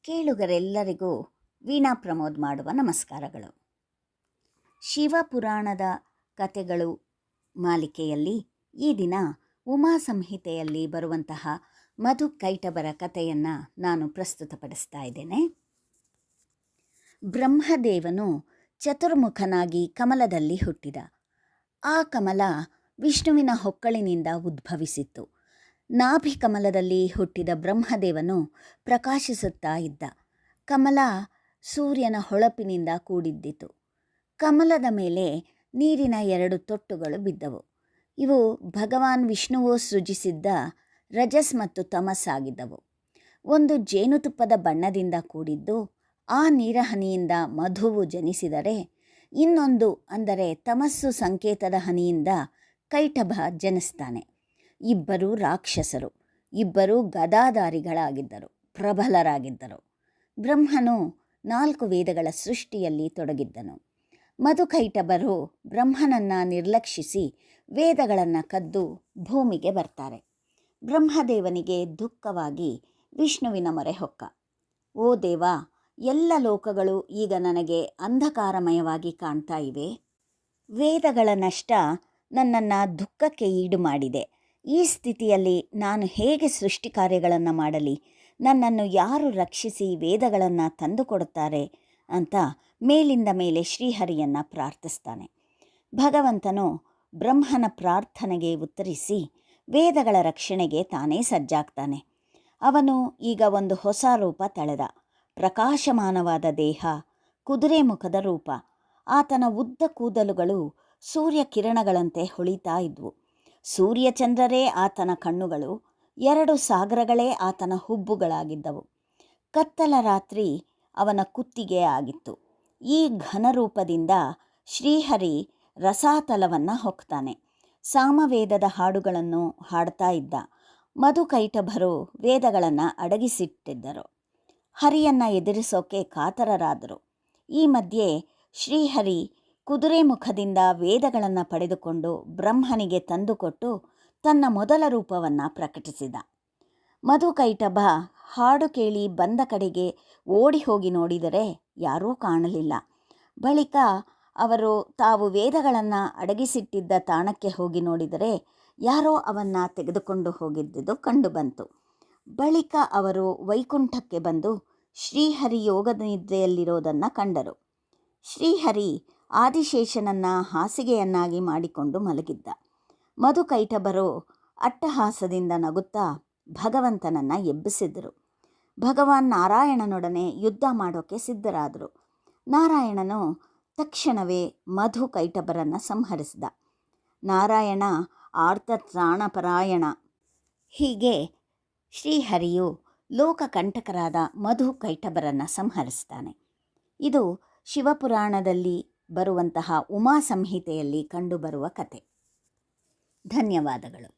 ಕೇಳುಗರೆಲ್ಲರಿಗೂ ವೀಣಾ ಪ್ರಮೋದ್ ಮಾಡುವ ನಮಸ್ಕಾರಗಳು. ಶಿವಪುರಾಣದ ಕಥೆಗಳು ಮಾಲಿಕೆಯಲ್ಲಿ ಈ ದಿನ ಉಮಾ ಸಂಹಿತೆಯಲ್ಲಿ ಬರುವಂತಹ ಮಧು ಕೈಟಭರ ಕಥೆಯನ್ನು ನಾನು ಪ್ರಸ್ತುತಪಡಿಸ್ತಾ ಇದ್ದೇನೆ. ಬ್ರಹ್ಮದೇವನು ಚತುರ್ಮುಖನಾಗಿ ಕಮಲದಲ್ಲಿ ಹುಟ್ಟಿದ. ಆ ಕಮಲ ವಿಷ್ಣುವಿನ ಹೊಕ್ಕಳಿನಿಂದ ಉದ್ಭವಿಸಿತ್ತು. ನಾಭಿ ಕಮಲದಲ್ಲಿ ಹುಟ್ಟಿದ ಬ್ರಹ್ಮದೇವನು ಪ್ರಕಾಶಿಸುತ್ತಾ ಇದ್ದ. ಕಮಲ ಸೂರ್ಯನ ಹೊಳಪಿನಿಂದ ಕೂಡಿದ್ದಿತು. ಕಮಲದ ಮೇಲೆ ನೀರಿನ 2 ತೊಟ್ಟುಗಳು ಬಿದ್ದವು. ಇವು ಭಗವಾನ್ ವಿಷ್ಣುವು ಸೃಜಿಸಿದ್ದ ರಜಸ್ ಮತ್ತು ತಮಸ್ ಆಗಿದ್ದವು. ಒಂದು ಜೇನುತುಪ್ಪದ ಬಣ್ಣದಿಂದ ಕೂಡಿದ್ದು, ಆ ನೀರಹನಿಯಿಂದ ಮಧುವು ಜನಿಸಿದರೆ, ಇನ್ನೊಂದು ಅಂದರೆ ತಮಸ್ಸು ಸಂಕೇತದ ಹನಿಯಿಂದ ಕೈಟಭ ಜನಿಸ್ತಾನೆ. ಇಬ್ಬರೂ ರಾಕ್ಷಸರು, ಇಬ್ಬರೂ ಗದಾಧಾರಿಗಳಾಗಿದ್ದರು, ಪ್ರಬಲರಾಗಿದ್ದರು. ಬ್ರಹ್ಮನು 4 ವೇದಗಳ ಸೃಷ್ಟಿಯಲ್ಲಿ ತೊಡಗಿದ್ದನು. ಮಧುಕೈಟಭರು ಬ್ರಹ್ಮನನ್ನು ನಿರ್ಲಕ್ಷಿಸಿ ವೇದಗಳನ್ನು ಕದ್ದು ಭೂಮಿಗೆ ಬರ್ತಾರೆ. ಬ್ರಹ್ಮದೇವನಿಗೆ ದುಃಖವಾಗಿ ವಿಷ್ಣುವಿನ ಮೊರೆ ಹೊಕ್ಕ. ಓ ದೇವ, ಎಲ್ಲ ಲೋಕಗಳು ಈಗ ನನಗೆ ಅಂಧಕಾರಮಯವಾಗಿ ಕಾಣ್ತಾ ಇವೆ. ವೇದಗಳ ನಷ್ಟ ನನ್ನನ್ನು ದುಃಖಕ್ಕೆ ಈಡು ಮಾಡಿದೆ. ಈ ಸ್ಥಿತಿಯಲ್ಲಿ ನಾನು ಹೇಗೆ ಸೃಷ್ಟಿ ಕಾರ್ಯಗಳನ್ನು ಮಾಡಲಿ? ನನ್ನನ್ನು ಯಾರು ರಕ್ಷಿಸಿ ವೇದಗಳನ್ನು ತಂದುಕೊಡುತ್ತಾರೆ ಅಂತ ಮೇಲಿಂದ ಮೇಲೆ ಶ್ರೀಹರಿಯನ್ನು ಪ್ರಾರ್ಥಿಸ್ತಾನೆ. ಭಗವಂತನು ಬ್ರಹ್ಮನ ಪ್ರಾರ್ಥನೆಗೆ ಉತ್ತರಿಸಿ ವೇದಗಳ ರಕ್ಷಣೆಗೆ ತಾನೇ ಸಜ್ಜಾಗ್ತಾನೆ. ಅವನು ಈಗ ಒಂದು ಹೊಸ ರೂಪ ತಳೆದ. ಪ್ರಕಾಶಮಾನವಾದ ದೇಹ, ಕುದುರೆ ಮುಖದ ರೂಪ. ಆತನ ಉದ್ದ ಕೂದಲುಗಳು ಸೂರ್ಯ ಕಿರಣಗಳಂತೆ ಹೊಳಿತಾ ಇದ್ವು. ಸೂರ್ಯಚಂದ್ರರೇ ಆತನ ಕಣ್ಣುಗಳು, 2 ಸಾಗರಗಳೇ ಆತನ ಹುಬ್ಬುಗಳಾಗಿದ್ದವು. ಕತ್ತಲ ರಾತ್ರಿ ಅವನ ಕುತ್ತಿಗೆ ಆಗಿತ್ತು. ಈ ಘನರೂಪದಿಂದ ಶ್ರೀಹರಿ ರಸಾತಲವನ್ನು ಹೊಕ್ತಾನೆ. ಸಾಮವೇದದ ಹಾಡುಗಳನ್ನು ಹಾಡ್ತಾ ಇದ್ದ. ಮಧುಕೈಟಭರು ವೇದಗಳನ್ನು ಅಡಗಿಸಿಟ್ಟಿದ್ದರು. ಹರಿಯನ್ನು ಎದುರಿಸೋಕೆ ಕಾತರರಾದರು. ಈ ಮಧ್ಯೆ ಶ್ರೀಹರಿ ಕುದುರೆ ಮುಖದಿಂದ ವೇದಗಳನ್ನು ಪಡೆದುಕೊಂಡು ಬ್ರಹ್ಮನಿಗೆ ತಂದುಕೊಟ್ಟು ತನ್ನ ಮೊದಲ ರೂಪವನ್ನು ಪ್ರಕಟಿಸಿದ. ಮಧುಕೈಟಭ ಹಾಡು ಕೇಳಿ ಬಂದ ಕಡೆಗೆ ಓಡಿ ಹೋಗಿ ನೋಡಿದರೆ ಯಾರೂ ಕಾಣಲಿಲ್ಲ. ಬಳಿಕ ಅವರು ತಾವು ವೇದಗಳನ್ನು ಅಡಗಿಸಿಟ್ಟಿದ್ದ ತಾಣಕ್ಕೆ ಹೋಗಿ ನೋಡಿದರೆ ಯಾರೋ ಅವನ್ನು ತೆಗೆದುಕೊಂಡು ಹೋಗಿದ್ದುದು ಕಂಡುಬಂತು. ಬಳಿಕ ಅವರು ವೈಕುಂಠಕ್ಕೆ ಬಂದು ಶ್ರೀಹರಿ ಯೋಗದ ನಿದ್ರೆಯಲ್ಲಿರೋದನ್ನು ಕಂಡರು. ಶ್ರೀಹರಿ ಆದಿಶೇಷನನ್ನು ಹಾಸಿಗೆಯನ್ನಾಗಿ ಮಾಡಿಕೊಂಡು ಮಲಗಿದ್ದ. ಮಧುಕೈಟಭರು ಅಟ್ಟಹಾಸದಿಂದ ನಗುತ್ತಾ ಭಗವಂತನನ್ನು ಎಬ್ಬಿಸಿದರು. ಭಗವಾನ್ ನಾರಾಯಣನೊಡನೆ ಯುದ್ಧ ಮಾಡೋಕ್ಕೆ ಸಿದ್ಧರಾದರು. ನಾರಾಯಣನು ತಕ್ಷಣವೇ ಮಧುಕೈಟಭರನ್ನು ಸಂಹರಿಸಿದ. ನಾರಾಯಣ ಆರ್ತತ್ರಾಣಪರಾಯಣ. ಹೀಗೆ ಶ್ರೀಹರಿಯು ಲೋಕಕಂಟಕರಾದ ಮಧುಕೈಟಭರನ್ನು ಸಂಹರಿಸ್ತಾನೆ. ಇದು ಶಿವಪುರಾಣದಲ್ಲಿ ಬರುವಂತಹ ಉಮಾ ಸಂಹಿತೆಯಲ್ಲಿ ಕಂಡುಬರುವ ಕತೆ. ಧನ್ಯವಾದಗಳು.